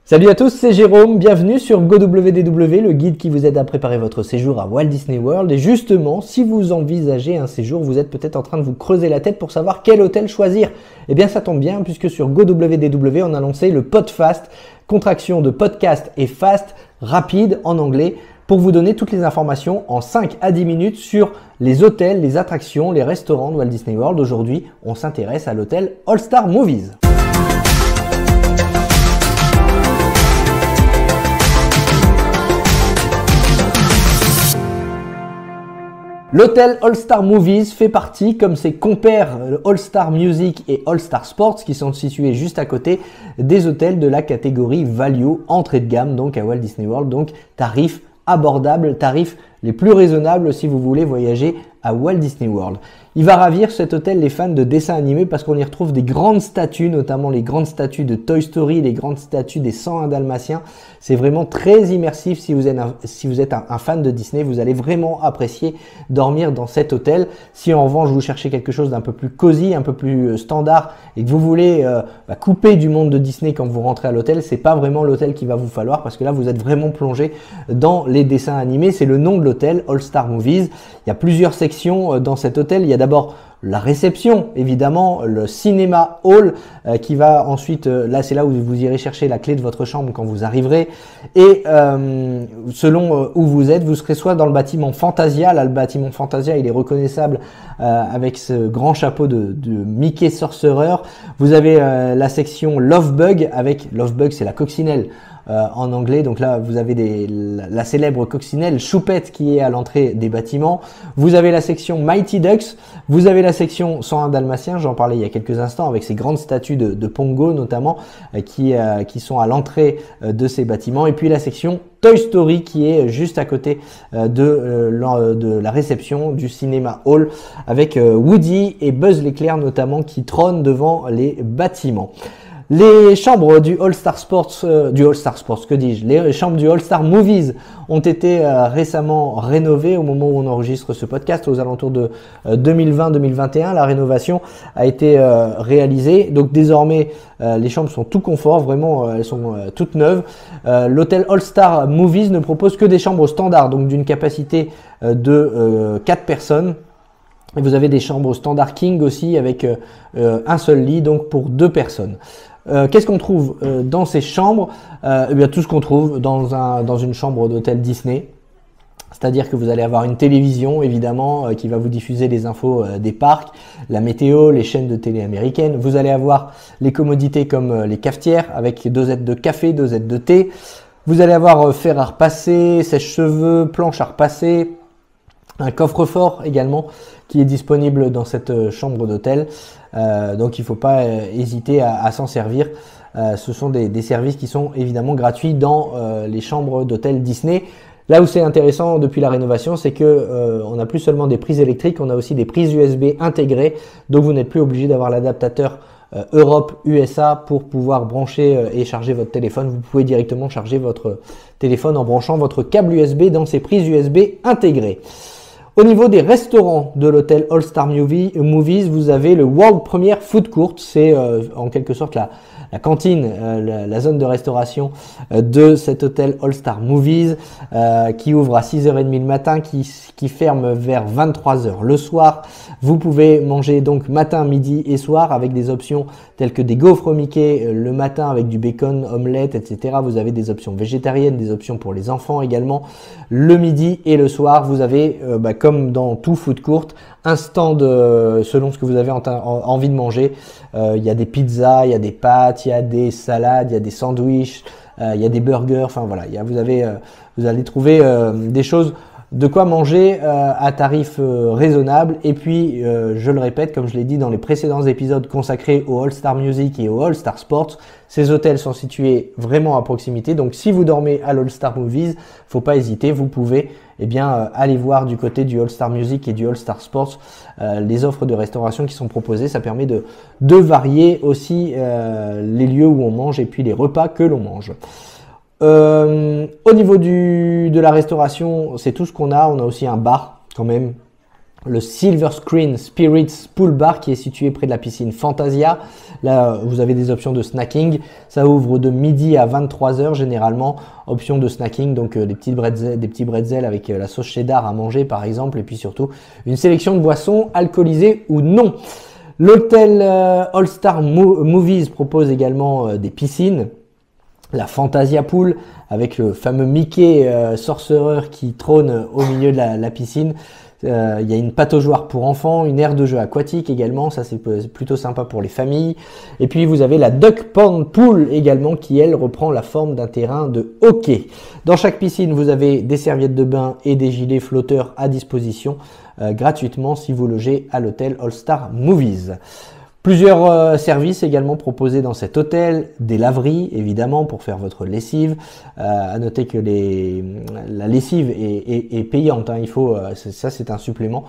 Salut à tous, c'est Jérôme, bienvenue sur GoWDW, le guide qui vous aide à préparer votre séjour à Walt Disney World. Et justement, si vous envisagez un séjour, vous êtes peut-être en train de vous creuser la tête pour savoir quel hôtel choisir. Eh bien ça tombe bien puisque sur GoWDW, on a lancé le PodFast, contraction de podcast et fast, rapide en anglais, pour vous donner toutes les informations en 5 à 10 minutes sur les hôtels, les attractions, les restaurants de Walt Disney World. Aujourd'hui, on s'intéresse à l'hôtel All Star Movies. L'hôtel All Star Movies fait partie, comme ses compères All Star Music et All Star Sports, qui sont situés juste à côté, des hôtels de la catégorie Value, entrée de gamme, donc à Walt Disney World, donc tarifs abordables, tarifs les plus raisonnables si vous voulez voyager à Walt Disney World. Il va ravir cet hôtel les fans de dessins animés parce qu'on y retrouve des grandes statues, notamment les grandes statues de Toy Story, les grandes statues des 101 Dalmatiens. C'est vraiment très immersif si vous êtes un fan de Disney. Vous allez vraiment apprécier dormir dans cet hôtel. Si en revanche vous cherchez quelque chose d'un peu plus cosy, un peu plus standard et que vous voulez couper du monde de Disney quand vous rentrez à l'hôtel, c'est pas vraiment l'hôtel qu'il va vous falloir parce que là vous êtes vraiment plongé dans les dessins animés. C'est le nom de l'hôtel, All Star Movies. Il y a plusieurs sections dans cet hôtel. Il y a d'abord la réception, évidemment, le cinéma hall qui va ensuite, là c'est là où vous irez chercher la clé de votre chambre quand vous arriverez. Et selon où vous êtes, vous serez soit dans le bâtiment Fantasia. Là le bâtiment Fantasia il est reconnaissable avec ce grand chapeau de Mickey Sorcerer. Vous avez la section Love Bug avec Love Bug, c'est la coccinelle en anglais. Donc là vous avez la célèbre coccinelle Choupette qui est à l'entrée des bâtiments. Vous avez la section Mighty Ducks, vous avez la section 101 Dalmatiens, j'en parlais il y a quelques instants, avec ces grandes statues de Pongo notamment qui sont à l'entrée de ces bâtiments, et puis la section Toy Story qui est juste à côté de la réception du cinéma hall avec Woody et Buzz l'éclair notamment qui trônent devant les bâtiments. Les chambres du All Star Sports, les chambres du All Star Movies ont été récemment rénovées au moment où on enregistre ce podcast, aux alentours de 2020-2021. La rénovation a été réalisée, donc désormais les chambres sont tout confort, vraiment elles sont toutes neuves. L'hôtel All Star Movies ne propose que des chambres standards, donc d'une capacité de 4 personnes. Et vous avez des chambres standard king aussi avec un seul lit, donc pour 2 personnes. Qu'est-ce qu'on trouve dans ces chambres? Eh bien tout ce qu'on trouve dans une chambre d'hôtel Disney. C'est-à-dire que vous allez avoir une télévision évidemment qui va vous diffuser les infos des parcs, la météo, les chaînes de télé américaines. Vous allez avoir les commodités comme les cafetières avec dosettes de café, dosettes de thé. Vous allez avoir fer à repasser, sèche-cheveux, planche à repasser, un coffre-fort également qui est disponible dans cette chambre d'hôtel. Donc il ne faut pas hésiter à s'en servir. Ce sont des services qui sont évidemment gratuits dans les chambres d'hôtel Disney. Là où c'est intéressant depuis la rénovation, c'est que on n'a plus seulement des prises électriques, on a aussi des prises USB intégrées. Donc vous n'êtes plus obligé d'avoir l'adaptateur Europe USA pour pouvoir brancher et charger votre téléphone. Vous pouvez directement charger votre téléphone en branchant votre câble USB dans ces prises USB intégrées. Au niveau des restaurants de l'hôtel All Star Movies, vous avez le World Premiere Food Court. C'est en quelque sorte la cantine, la zone de restauration de cet hôtel All Star Movies qui ouvre à 6h30 le matin, qui ferme vers 23h le soir. Vous pouvez manger donc matin, midi et soir avec des options telles que des gaufres Mickey le matin avec du bacon, omelette, etc. Vous avez des options végétariennes, des options pour les enfants également. Le midi et le soir, vous avez comme dans tout food court, un stand selon ce que vous avez envie de manger. Il y a des pizzas, il y a des pâtes, il y a des salades, il y a des sandwichs, il y a des burgers. Enfin voilà, vous allez trouver des choses de quoi manger à tarif raisonnable. Et puis, je le répète, comme je l'ai dit dans les précédents épisodes consacrés au All Star Music et au All Star Sports, ces hôtels sont situés vraiment à proximité. Donc, si vous dormez à l'All Star Movies, faut pas hésiter, vous pouvez aller voir du côté du All Star Music et du All Star Sports les offres de restauration qui sont proposées. Ça permet de varier aussi les lieux où on mange et puis les repas que l'on mange. Au niveau de la restauration, c'est tout ce qu'on a. On a aussi un bar quand même le Silver Screen Spirits Pool Bar qui est situé près de la piscine Fantasia. Là, vous avez des options de snacking. Ça ouvre de midi à 23 h généralement. Option de snacking, donc des petits bretzels avec la sauce cheddar à manger par exemple. Et puis surtout, une sélection de boissons alcoolisées ou non. L'hôtel All Star Movies propose également des piscines. La Fantasia Pool avec le fameux Mickey sorcereur qui trône au milieu de la piscine. Il y a une pataugeoire pour enfants, une aire de jeu aquatique également, ça c'est plutôt sympa pour les familles. Et puis vous avez la Duck Pond Pool également qui elle reprend la forme d'un terrain de hockey. Dans chaque piscine vous avez des serviettes de bain et des gilets flotteurs à disposition gratuitement si vous logez à l'hôtel All Star Movies. Plusieurs services également proposés dans cet hôtel, des laveries évidemment pour faire votre lessive. À noter que la lessive est payante, hein, il faut ça c'est un supplément.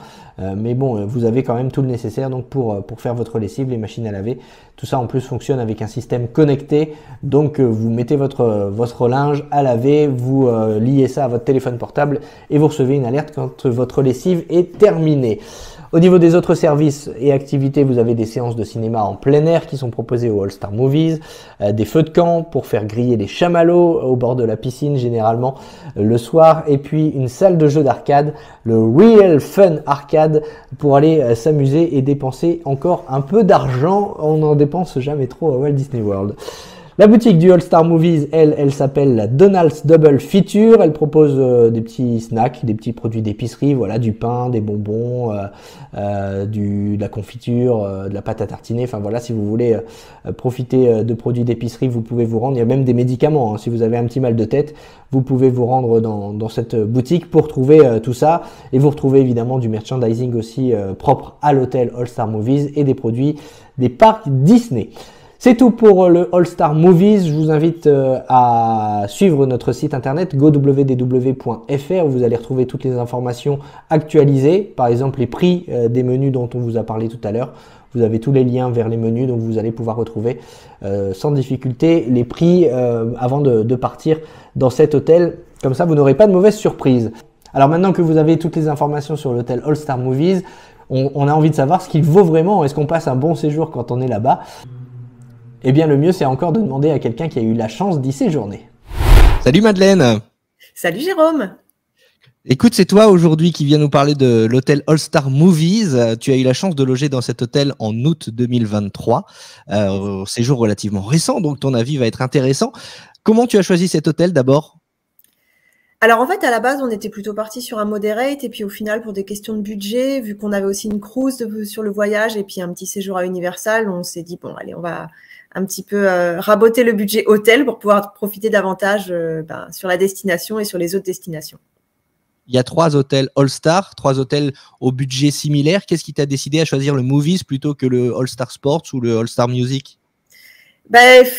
Mais bon, vous avez quand même tout le nécessaire donc pour faire votre lessive, les machines à laver. Tout ça en plus fonctionne avec un système connecté. Donc vous mettez votre linge à laver, vous liez ça à votre téléphone portable et vous recevez une alerte quand votre lessive est terminée. Au niveau des autres services et activités, vous avez des séances de cinéma en plein air qui sont proposées au All Star Movies, des feux de camp pour faire griller les chamallows au bord de la piscine généralement le soir, et puis une salle de jeu d'arcade, le Real Fun Arcade, pour aller s'amuser et dépenser encore un peu d'argent. On n'en dépense jamais trop à Walt Disney World. La boutique du All Star Movies, elle s'appelle la Donald's Double Feature. Elle propose des petits snacks, des petits produits d'épicerie, voilà, du pain, des bonbons, de la confiture, de la pâte à tartiner. Enfin voilà, si vous voulez profiter de produits d'épicerie, vous pouvez vous rendre. Il y a même des médicaments, hein. Si vous avez un petit mal de tête, vous pouvez vous rendre dans cette boutique pour trouver tout ça. Et vous retrouvez évidemment du merchandising aussi propre à l'hôtel All Star Movies et des produits des parcs Disney. C'est tout pour le All Star Movies. Je vous invite à suivre notre site internet gowdw.fr où vous allez retrouver toutes les informations actualisées, par exemple les prix des menus dont on vous a parlé tout à l'heure. Vous avez tous les liens vers les menus, donc vous allez pouvoir retrouver sans difficulté les prix avant de partir dans cet hôtel. Comme ça, vous n'aurez pas de mauvaises surprises. Alors maintenant que vous avez toutes les informations sur l'hôtel All Star Movies, on a envie de savoir ce qu'il vaut vraiment. Est-ce qu'on passe un bon séjour quand on est là-bas ? Eh bien, le mieux, c'est encore de demander à quelqu'un qui a eu la chance d'y séjourner. Salut Madeleine. Salut Jérôme. Écoute, c'est toi aujourd'hui qui viens nous parler de l'hôtel All Star Movies. Tu as eu la chance de loger dans cet hôtel en août 2023. Séjour relativement récent, donc ton avis va être intéressant. Comment tu as choisi cet hôtel d'abord ? Alors en fait, à la base, on était plutôt parti sur un moderate et puis au final, pour des questions de budget, vu qu'on avait aussi une cruise sur le voyage et puis un petit séjour à Universal, on s'est dit, bon, allez, on va un petit peu raboter le budget hôtel pour pouvoir profiter davantage sur la destination et sur les autres destinations. Il y a 3 hôtels All-Star, 3 hôtels au budget similaire. Qu'est-ce qui t'a décidé à choisir le Movies plutôt que le All-Star Sports ou le All-Star Music ?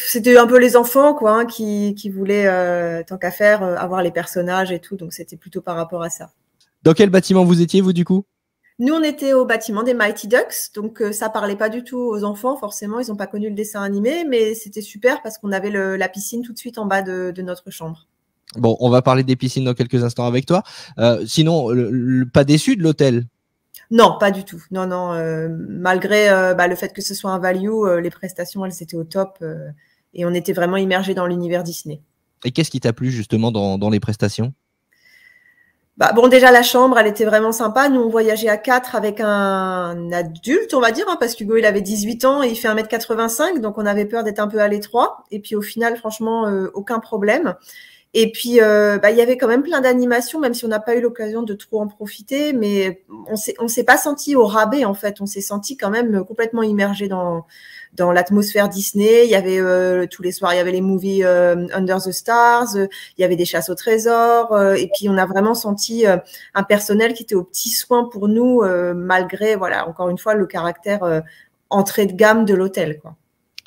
C'était un peu les enfants quoi, hein, qui voulaient, tant qu'à faire, avoir les personnages et tout. Donc, c'était plutôt par rapport à ça. Dans quel bâtiment vous étiez, vous, du coup ? Nous, on était au bâtiment des Mighty Ducks, donc ça parlait pas du tout aux enfants, forcément, ils n'ont pas connu le dessin animé, mais c'était super parce qu'on avait la piscine tout de suite en bas de notre chambre. Bon, on va parler des piscines dans quelques instants avec toi. Sinon, pas déçu de l'hôtel ? Non, pas du tout. Non, malgré le fait que ce soit un value, les prestations, elles étaient au top et on était vraiment immergés dans l'univers Disney. Et qu'est-ce qui t'a plu justement dans les prestations ? Déjà, la chambre, elle était vraiment sympa. Nous, on voyageait à 4 avec un adulte, on va dire, hein, parce qu'Hugo, il avait 18 ans et il fait 1m85, donc on avait peur d'être un peu à l'étroit. Et puis, au final, franchement, aucun problème. Et puis, il y avait quand même plein d'animations, même si on n'a pas eu l'occasion de trop en profiter, mais on s'est pas senti au rabais, en fait. On s'est senti quand même complètement immergé dans l'atmosphère Disney. Il y avait tous les soirs, il y avait les movies Under the Stars, il y avait des chasses au trésor, et puis on a vraiment senti un personnel qui était aux petits soins pour nous, malgré, voilà, encore une fois, le caractère entrée de gamme de l'hôtel, quoi.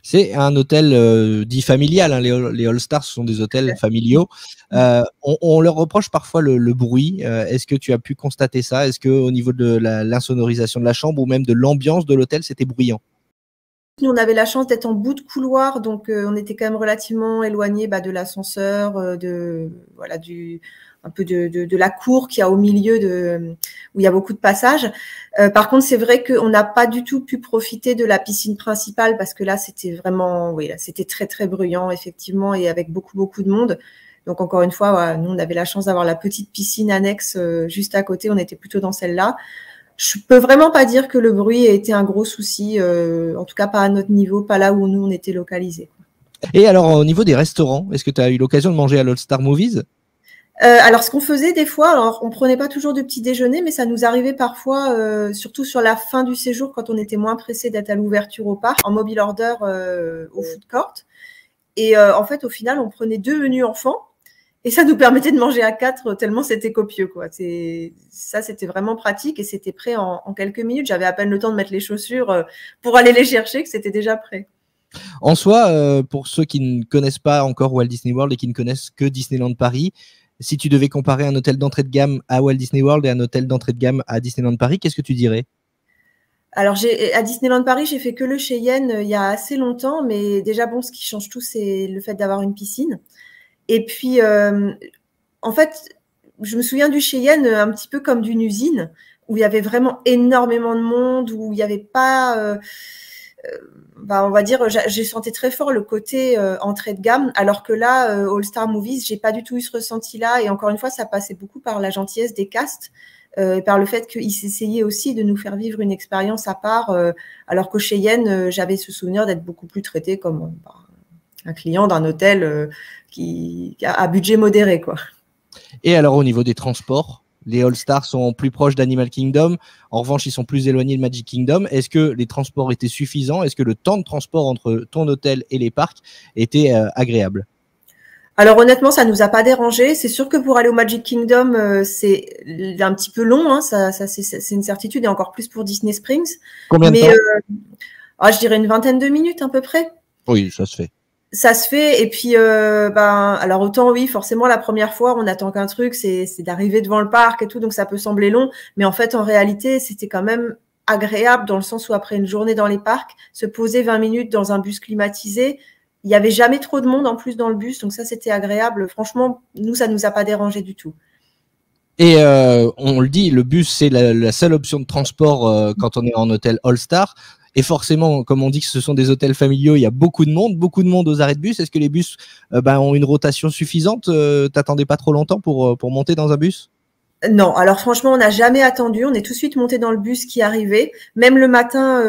C'est un hôtel dit familial, hein. Les All-Stars sont des hôtels familiaux. On leur reproche parfois le bruit. Est-ce que tu as pu constater ça ? Est-ce qu'au niveau de l'insonorisation de la chambre ou même de l'ambiance de l'hôtel, c'était bruyant ? Nous, on avait la chance d'être en bout de couloir, donc on était quand même relativement éloigné de l'ascenseur, voilà, un peu de la cour qu'il y a au milieu où il y a beaucoup de passages. Par contre, c'est vrai qu'on n'a pas du tout pu profiter de la piscine principale parce que là, c'était vraiment, oui, là, c'était très très bruyant effectivement et avec beaucoup de monde. Donc encore une fois, voilà, nous, on avait la chance d'avoir la petite piscine annexe juste à côté. On était plutôt dans celle-là. Je peux vraiment pas dire que le bruit a été un gros souci, en tout cas pas à notre niveau, pas là où nous on était localisés. Et alors au niveau des restaurants, est-ce que tu as eu l'occasion de manger à l'All-Star Movies? Alors ce qu'on faisait des fois, alors on prenait pas toujours de petit déjeuner, mais ça nous arrivait parfois, surtout sur la fin du séjour, quand on était moins pressé d'être à l'ouverture au parc, en mobile order au food court. Et en fait, au final, on prenait 2 menus enfants. Et ça nous permettait de manger à 4 tellement c'était copieux, quoi. Ça, c'était vraiment pratique et c'était prêt en quelques minutes. J'avais à peine le temps de mettre les chaussures pour aller les chercher, que c'était déjà prêt. En soi, pour ceux qui ne connaissent pas encore Walt Disney World et qui ne connaissent que Disneyland Paris, si tu devais comparer un hôtel d'entrée de gamme à Walt Disney World et un hôtel d'entrée de gamme à Disneyland Paris, qu'est-ce que tu dirais? Alors, à Disneyland Paris, j'ai fait que le Cheyenne il y a assez longtemps, mais déjà, bon, ce qui change tout, c'est le fait d'avoir une piscine. Et puis, en fait, je me souviens du Cheyenne un petit peu comme d'une usine où il y avait vraiment énormément de monde, où il n'y avait pas, on va dire, j'ai senti très fort le côté entrée de gamme, alors que là, All Star Movies, j'ai pas du tout eu ce ressenti-là. Et encore une fois, ça passait beaucoup par la gentillesse des castes, et par le fait qu'ils s'essayaient aussi de nous faire vivre une expérience à part, alors qu'au Cheyenne, j'avais ce souvenir d'être beaucoup plus traité comme un client d'un hôtel qui a budget modéré, quoi. Et alors au niveau des transports, les All-Stars sont plus proches d'Animal Kingdom. En revanche, ils sont plus éloignés de Magic Kingdom. Est-ce que les transports étaient suffisants? Est-ce que le temps de transport entre ton hôtel et les parcs était agréable? Alors honnêtement, ça nous a pas dérangé. C'est sûr que pour aller au Magic Kingdom, c'est un petit peu long, hein. Ça c'est une certitude, et encore plus pour Disney Springs. Combien de temps? Je dirais une vingtaine de minutes à peu près. Oui, ça se fait. Ça se fait. Et puis, alors autant oui, forcément la première fois, on attend qu'un truc, c'est d'arriver devant le parc et tout, donc ça peut sembler long, mais en fait, en réalité, c'était quand même agréable dans le sens où après une journée dans les parcs, se poser 20 minutes dans un bus climatisé, il y avait jamais trop de monde en plus dans le bus, donc ça c'était agréable. Franchement, nous ça nous a pas dérangé du tout. Et on le dit, le bus c'est la seule option de transport quand on est en hôtel All-Star. Et forcément, comme on dit que ce sont des hôtels familiaux, il y a beaucoup de monde aux arrêts de bus. Est-ce que les bus ont une rotation suffisante? T'attendais pas trop longtemps pour monter dans un bus? Non, alors franchement, on n'a jamais attendu. On est tout de suite monté dans le bus qui arrivait. Même le matin,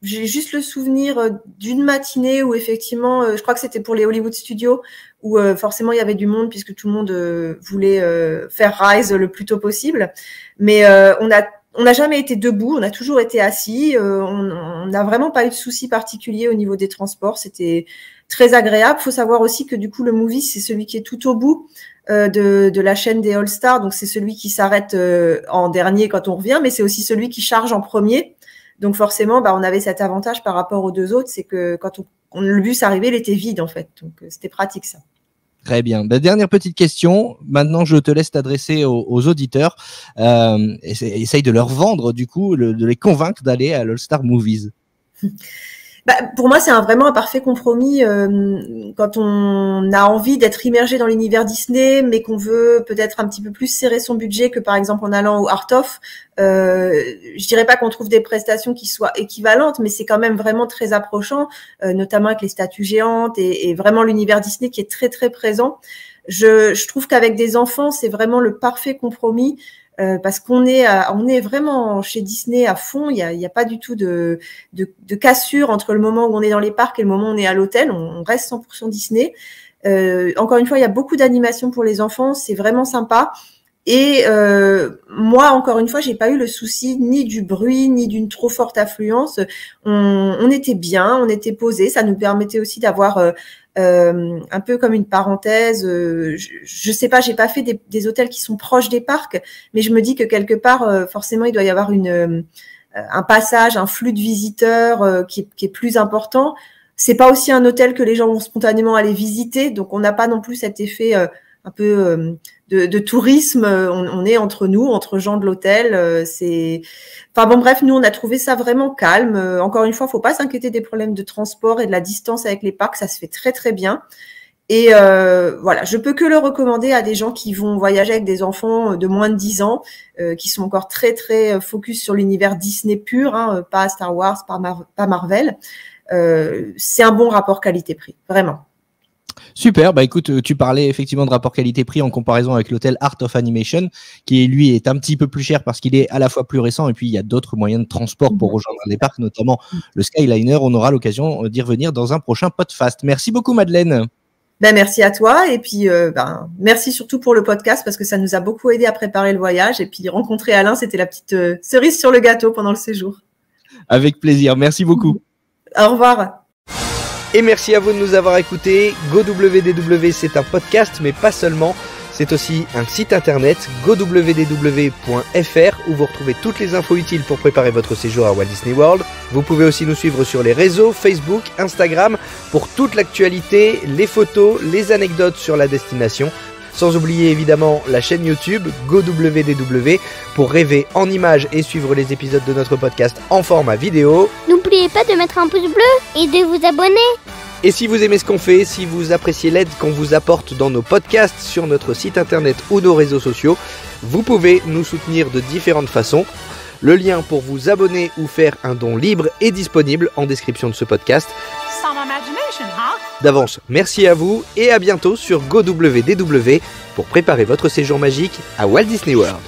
j'ai juste le souvenir d'une matinée où effectivement, je crois que c'était pour les Hollywood Studios, où forcément il y avait du monde puisque tout le monde voulait faire Rise le plus tôt possible. Mais on n'a jamais été debout, on a toujours été assis. On n'a vraiment pas eu de soucis particuliers au niveau des transports. C'était très agréable. Il faut savoir aussi que du coup, le movie, c'est celui qui est tout au bout de la chaîne des All-Stars. Donc, c'est celui qui s'arrête en dernier quand on revient, mais c'est aussi celui qui charge en premier. Donc, forcément, on avait cet avantage par rapport aux deux autres, c'est que quand le bus arrivait, il était vide en fait. Donc, c'était pratique ça. Très bien. Dernière petite question. Maintenant, je te laisse t'adresser aux auditeurs. Essaye de leur vendre, du coup, de les convaincre d'aller à l'All-Star Movies. Pour moi, c'est vraiment un parfait compromis quand on a envie d'être immergé dans l'univers Disney, mais qu'on veut peut-être un petit peu plus serrer son budget que par exemple en allant au Art of. Je dirais pas qu'on trouve des prestations qui soient équivalentes, mais c'est quand même vraiment très approchant, notamment avec les statues géantes et vraiment l'univers Disney qui est très très présent. Je trouve qu'avec des enfants, c'est vraiment le parfait compromis. Parce qu'on est vraiment chez Disney à fond. Il y a pas du tout de cassure entre le moment où on est dans les parcs et le moment où on est à l'hôtel. On reste 100% Disney. Encore une fois, il y a beaucoup d'animations pour les enfants. C'est vraiment sympa. Et moi, encore une fois, j'ai pas eu le souci ni du bruit ni d'une trop forte affluence. On était bien, on était posé. Ça nous permettait aussi d'avoir un peu comme une parenthèse. Je sais pas, j'ai pas fait des hôtels qui sont proches des parcs, mais je me dis que quelque part, forcément, il doit y avoir un passage, un flux de visiteurs qui est plus important. C'est pas aussi un hôtel que les gens vont spontanément aller visiter, donc on n'a pas non plus cet effet de tourisme. On est entre nous, entre gens de l'hôtel. Enfin bon, bref, nous on a trouvé ça vraiment calme. Encore une fois, faut pas s'inquiéter des problèmes de transport et de la distance avec les parcs, ça se fait très très bien. Et voilà, je peux que le recommander à des gens qui vont voyager avec des enfants de moins de 10 ans, qui sont encore très très focus sur l'univers Disney pur, hein, pas Star Wars, pas Marvel. C'est un bon rapport qualité-prix, vraiment. Super, bah écoute, tu parlais effectivement de rapport qualité-prix en comparaison avec l'hôtel Art of Animation, qui lui est un petit peu plus cher parce qu'il est à la fois plus récent et puis il y a d'autres moyens de transport pour rejoindre les parcs, notamment le Skyliner. On aura l'occasion d'y revenir dans un prochain podcast. Merci beaucoup Madeleine. Ben, merci à toi et puis merci surtout pour le podcast parce que ça nous a beaucoup aidé à préparer le voyage et puis rencontrer Alain, c'était la petite cerise sur le gâteau pendant le séjour. Avec plaisir, merci beaucoup. Au revoir. Et merci à vous de nous avoir écoutés. GoWDW, c'est un podcast, mais pas seulement. C'est aussi un site internet, gowdw.fr, où vous retrouvez toutes les infos utiles pour préparer votre séjour à Walt Disney World. Vous pouvez aussi nous suivre sur les réseaux, Facebook, Instagram, pour toute l'actualité, les photos, les anecdotes sur la destination. Sans oublier évidemment la chaîne YouTube GoWDW pour rêver en images et suivre les épisodes de notre podcast en format vidéo. N'oubliez pas de mettre un pouce bleu et de vous abonner. Et si vous aimez ce qu'on fait, si vous appréciez l'aide qu'on vous apporte dans nos podcasts, sur notre site internet ou nos réseaux sociaux, vous pouvez nous soutenir de différentes façons. Le lien pour vous abonner ou faire un don libre est disponible en description de ce podcast. D'avance, merci à vous et à bientôt sur GoWDW pour préparer votre séjour magique à Walt Disney World.